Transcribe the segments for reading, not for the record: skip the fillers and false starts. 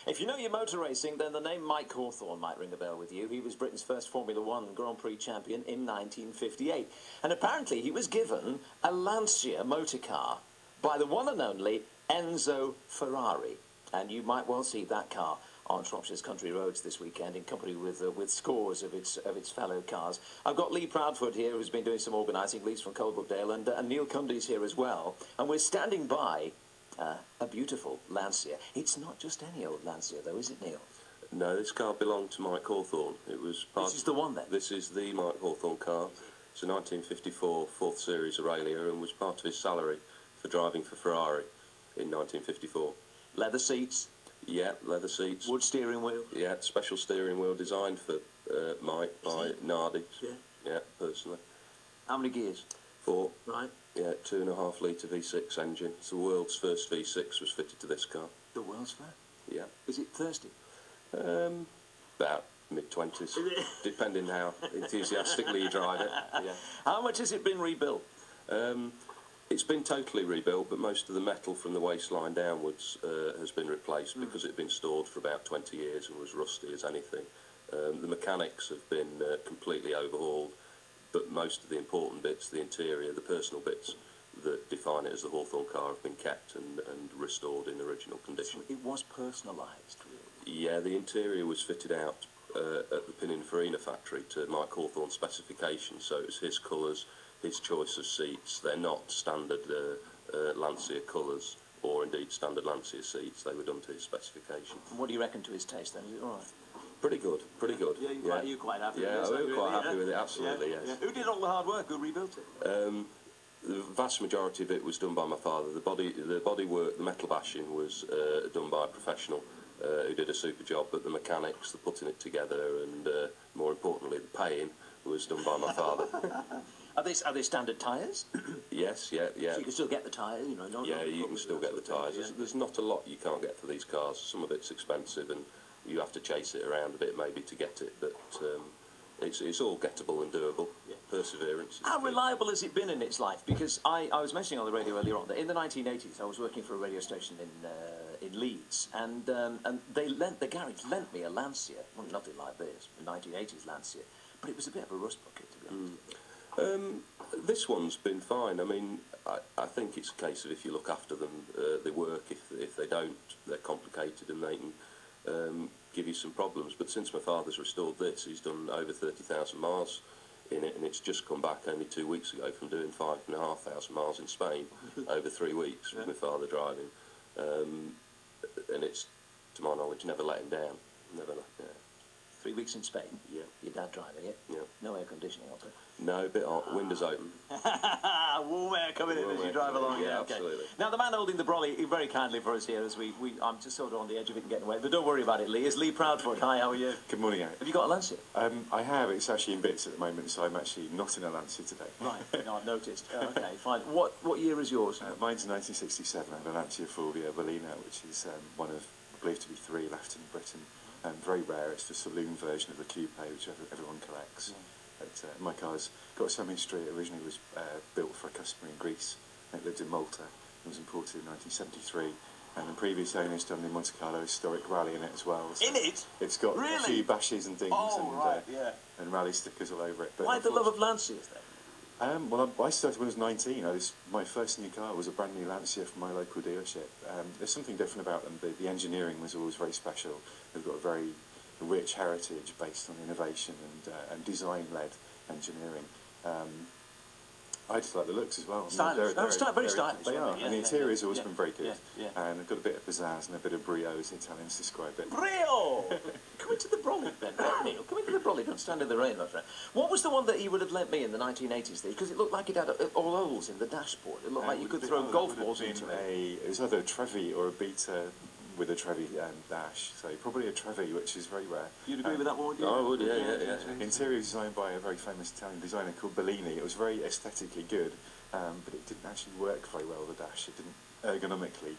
If you know your motor racing, then the name Mike Hawthorn might ring a bell with you. He was Britain's first Formula One Grand Prix champion in 1958. And apparently he was given a Lancia motor car by the one and only Enzo Ferrari. And you might well see that car on Shropshire's country roads this weekend in company with scores of its fellow cars. I've got Lee Proudfoot here, who's been doing some organising. Lee's from Coalbrookdale, and Neil Cundy's here as well. And we're standing by a beautiful Lancia. It's not just any old Lancia, though, is it, Neil? No, this car belonged to Mike Hawthorn. It was part. This is the one, then? This is the Mike Hawthorn car. It's a 1954 4th Series Aurelia and was part of his salary for driving for Ferrari in 1954. Leather seats? Yeah, leather seats. Wood steering wheel? Yeah, special steering wheel designed for Mike by Nardi. Yeah. Yeah, personally. How many gears? 4. Right. Yeah, 2.5 litre V6 engine. It's the world's first V6 was fitted to this car. The world's first? Yeah. Is it thirsty? About mid-20s, depending how enthusiastically you drive it. Yeah. How much has it been rebuilt? It's been totally rebuilt, but most of the metal from the waistline downwards has been replaced because it had been stored for about 20 years and was rusty as anything. The mechanics have been completely overhauled, but most of the important bits, the interior, the personal bits that define it as the Hawthorn car have been kept and restored in original condition. So it was personalised, really? Yeah, the interior was fitted out at the Pininfarina factory to Mike Hawthorn's specifications, so it was his colours, his choice of seats. They're not standard Lancia colours or indeed standard Lancia seats. They were done to his specification. And what do you reckon to his taste then? Is it all right? Pretty good, pretty good. Yeah, you're quite happy with it? Yeah, we were quite happy with it, absolutely, yes. Yeah. Who did all the hard work? Who rebuilt it? The vast majority of it was done by my father. The body work, the metal bashing was done by a professional who did a super job, but the mechanics, the putting it together and more importantly the paying was done by my father. Are they standard tyres? Yes, yeah. So you can still get the tyres, you know? Yeah, you can still get the tyres. Yeah. There's not a lot you can't get for these cars. Some of it's expensive and you have to chase it around a bit maybe to get it, but it's all gettable and doable. Yeah. Perseverance. How reliable has it been in its life? Because I was mentioning on the radio earlier on that in the 1980s I was working for a radio station in Leeds, and the garage lent me a Lancia. Well, nothing like this, a 1980s Lancia, but it was a bit of a rust bucket, to be honest. This one's been fine. I mean, I think it's a case of if you look after them, they work. If they don't, they're complicated and they can give you some problems. But since my father's restored this, he's done over 30,000 miles in it, and it's just come back only 2 weeks ago from doing 5,500 miles in Spain over 3 weeks with my father driving. And it's, to my knowledge, never let him down. Never let. Yeah. 3 weeks in Spain? Yeah. Your dad driving it? Yeah. No air conditioning, was it? No, a bit hot. Windows open. Warm air coming in as you drive along. Yeah, okay. absolutely. Now, the man holding the brolly very kindly for us here as I'm just sort of on the edge of it and getting away. But don't worry about it, Lee. It's Lee Proudfoot. Hi, how are you? Good morning, Eric. Have you got a Lancia? I have. It's actually in bits at the moment, so I'm actually not in a Lancia today. Right. No, I've noticed. Okay, fine. What year is yours? Mine's 1967. I have a Lancia Fulvia Bellina, which is one of, believed to be 3 left in Britain. Very rare. It's the saloon version of the coupe, which everyone collects. Yeah. But, my car's got some history. It originally was built for a customer in Greece. It lived in Malta. It was imported in 1973. And the previous owner's done the Monte Carlo Historic Rally in it as well. So in it? It's got a few bashes and things and rally stickers all over it. But why the love of Lancias then? Well, I started when I was 19. My first new car was a brand new Lancia from my local dealership. There's something different about them. The engineering was always very special. They've got a very rich heritage based on innovation and design-led engineering. I just like the looks as well. Stylish. Very stylish. They are. Yeah, and the interior's always been very good. Yeah. And they've got a bit of pizzazz and a bit of brio, as the Italians describe it. Brio! Come into the brolly then, Neil. Come into the brolly. Don't stand in the rain, my friend. What was the one that he would have lent me in the 1980s? Because it looked like it had all holes in the dashboard. It looked like you could throw golf balls into it. It was either a Trevi or a Beta with a Trevi dash, so probably a Trevi, which is very rare. You'd agree with that one, would you? I would, yeah. Interior designed by a very famous Italian designer called Bellini. It was very aesthetically good, but it didn't actually work very well, the dash. It didn't ergonomically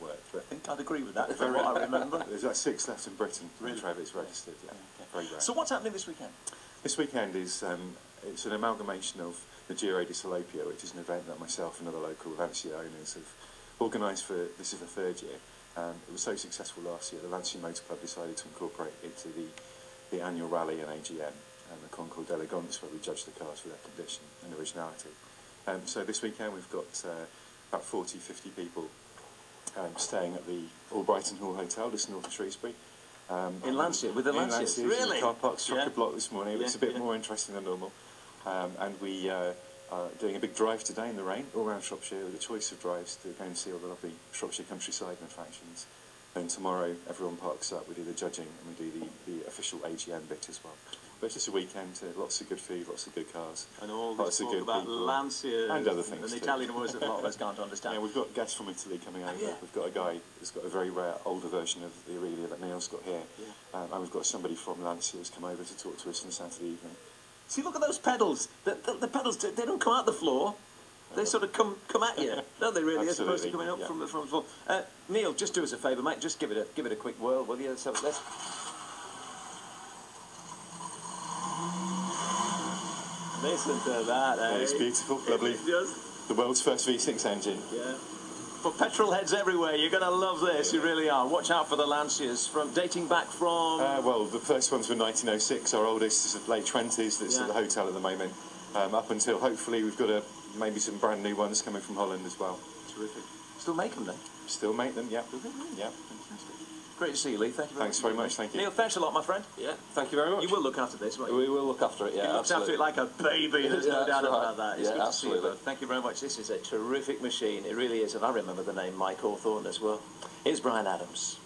work. But I think I'd agree with that, from what I remember. There's like 6 left in Britain. Really? Trevi's registered, very rare. So what's happening this weekend? This weekend is it's an amalgamation of the Giro di Salopia, which is an event that myself and other local Lancia owners have organised for, this is the 3rd year. It was so successful last year, the Lancia Motor Club decided to incorporate it into the annual rally and AGM, and the Concours d'Elegance, where we judge the cars for their condition and originality. So this weekend we've got about 40-50 people staying at the Albrighton Hall Hotel, just north of Shrewsbury. In Lancia, with the Lancias? In Really? the car park structure block this morning. It looks a bit more interesting than normal. And we are doing a big drive today in the rain, all around Shropshire, with a choice of drives to go and see all the lovely Shropshire countryside and attractions. Then tomorrow, everyone parks up, we do the judging, and we do the official AGM bit as well. But it's just a weekend, lots of good food, lots of good cars. And all lots this of talk good about people. Lancia and other things and too. Italian words that a lot of us can't understand. Yeah, we've got guests from Italy coming over. Yeah. We've got a guy who's got a very rare older version of the Aurelia that Neil's got here. Yeah. And we've got somebody from Lancia who's come over to talk to us on Saturday evening. See, look at those pedals. The pedals, they don't come out the floor. They sort of come at you, don't they? Really, as opposed to coming up from the floor. Neil, just do us a favour, mate. Just give it a quick whirl, will you? Let's listen to that. Eh? It's beautiful, lovely. The world's first V6 engine. Yeah. For petrol heads everywhere, you're going to love this. You really are. Watch out for the Lancias, dating back from. Well, the first ones were 1906. Our oldest is late 20s. That's at the hotel at the moment. Up until hopefully we've got maybe some brand new ones coming from Holland as well. Terrific. Still make them then? Still make them, yeah. Yeah. Fantastic. Great to see you, Lee. Thank you very much. Thanks very much, thank you. Neil, thanks a lot, my friend. Yeah, thank you very much. You will look after this, won't you? We will look after it, yeah. He looks after it like a baby, there's no doubt about that. It's yeah, good absolutely. to see you both. Thank you very much. This is a terrific machine. It really is, and I remember the name Mike Hawthorn as well. Here's Brian Adams.